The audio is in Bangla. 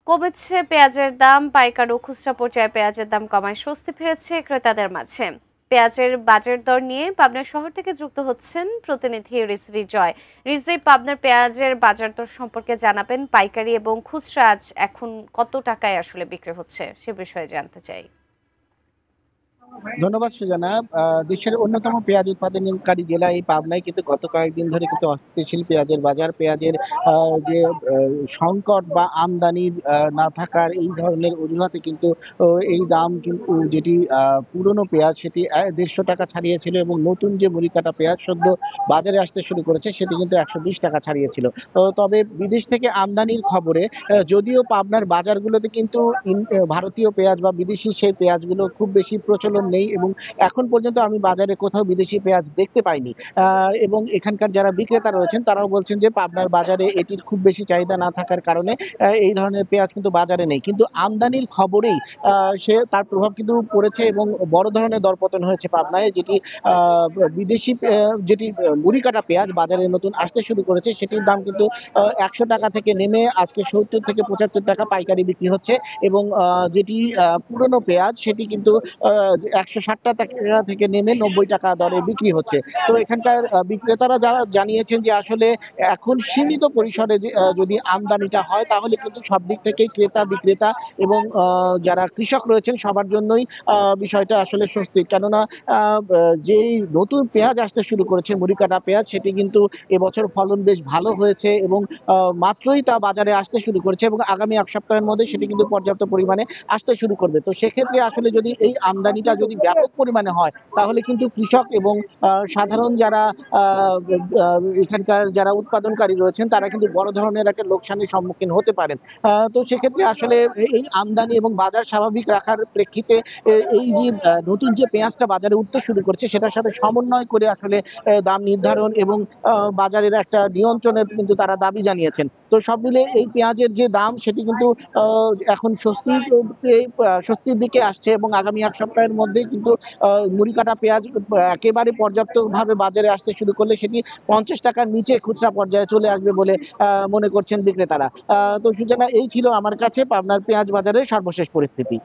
কমেছে পেঁয়াজের দাম, পাইকার ও খুচরা পর্যায়ে পেঁয়াজের দাম কমায় স্বস্তি ফিরেছে ক্রেতাদের মাঝে। পেঁয়াজের বাজার দর নিয়ে পাবনা শহর থেকে যুক্ত হচ্ছেন প্রতিনিধি রিজভী জয়। রিজভী, পাবনার পেঁয়াজের বাজার দর সম্পর্কে জানাবেন। পাইকারি এবং খুচরা আজ এখন কত টাকায় আসলে বিক্রি হচ্ছে সে বিষয়ে জানতে চাই। ধন্যবাদ সুজানা। দেশের অন্যতম পেঁয়াজ উৎপাদনকারী জেলা এই পাবনায় কিন্তু গত কয়েকদিন ধরে কিন্তু অস্থিতিশীল পেঁয়াজের বাজার। পেঁয়াজের যে সংকট বা আমদানি না থাকার এই ধরনের অজুহাতে কিন্তু এই দাম কিন্তু যেটি পুরনো পেঁয়াজ সেটি ১৫০ টাকা ছাড়িয়েছিল এবং নতুন যে মরিকাটা পেঁয়াজ সদ্য বাজারে আসতে শুরু করেছে সেটি কিন্তু ১২০ টাকা ছাড়িয়েছিল। তবে বিদেশ থেকে আমদানির খবরে যদিও পাবনার বাজারগুলোতে কিন্তু ভারতীয় পেঁয়াজ বা বিদেশি সেই পেঁয়াজগুলো খুব বেশি প্রচলন নেই এবং এখন পর্যন্ত আমি বাজারে কোথাও বিদেশি পেঁয়াজ দেখতে পাইনি। এবং এখানকার যারা বিক্রেতা রয়েছেন তারাও বলছেন যে পাবনার বাজারে এটির খুব বেশি চাহিদা না থাকার কারণে এই ধরনের পেঁয়াজ কিন্তু বাজারে নেই। কিন্তু আমদানির খবরেই সে তার প্রভাব কিন্তু পড়েছে এবং বড় ধরনের দরপতন হয়েছে পাবনায়, যেটি বিদেশি যেটি মুড়ি কাটা পেঁয়াজ বাজারে নতুন আসতে শুরু করেছে সেটির দাম কিন্তু ১০০ টাকা থেকে নেমে আজকে ৭০ থেকে ৭৫ টাকা পাইকারি বিক্রি হচ্ছে এবং যেটি পুরনো পেঁয়াজ সেটি কিন্তু ১৬০ টাকা থেকে নেমে ৯০ টাকা দরে বিক্রি হচ্ছে। তো এখানকার বিক্রেতারা যারা জানিয়েছেন যে আসলে এখন সীমিত পরিসরে যদি আমদানিটা হয় তাহলে কিন্তু সব দিক থেকেই ক্রেতা বিক্রেতা এবং যারা কৃষক রয়েছেন সবার জন্যই বিষয়টা আসলে স্বস্তির। কেননা যেই নতুন পেঁয়াজ আসতে শুরু করেছে মুড়ি কাটা পেঁয়াজ সেটি কিন্তু এবছর ফলন বেশ ভালো হয়েছে এবং মাত্রই তা বাজারে আসতে শুরু করেছে এবং আগামী ১ সপ্তাহের মধ্যে সেটি কিন্তু পর্যাপ্ত পরিমাণে আসতে শুরু করবে। তো সেক্ষেত্রে আসলে যদি এই আমদানিটা যদি ব্যাপক পরিমাণে হয় তাহলে কিন্তু কৃষক এবং সাধারণ যারা এখানকার যারা উৎপাদনকারী রয়েছেন তারা কিন্তু বড় ধরনের একটা লোকসানের সম্মুখীন হতে পারেন। তো সেক্ষেত্রে আসলে এই আমদানি এবং বাজার স্বাভাবিক রাখার প্রেক্ষিতে এই যে নতুন যে পেঁয়াজটা বাজারে উঠতে শুরু করছে সেটার সাথে সমন্বয় করে আসলে দাম নির্ধারণ এবং বাজারের একটা নিয়ন্ত্রণের কিন্তু তারা দাবি জানিয়েছেন। তো সব মিলে এই পেঁয়াজের যে দাম সেটি কিন্তু এখন স্বস্তির দিকে আসছে এবং আগামী ১ সপ্তাহের মধ্যেই কিন্তু মুড়ি কাটা পেঁয়াজ একেবারে পর্যাপ্তভাবে বাজারে আসতে শুরু করলে সেটি ৫০ টাকার নিচে খুচরা পর্যায়ে চলে আসবে বলে মনে করছেন বিক্রেতারা। তো সুজানা, এই ছিল আমার কাছে পাবনার পেঁয়াজ বাজারের সর্বশেষ পরিস্থিতি।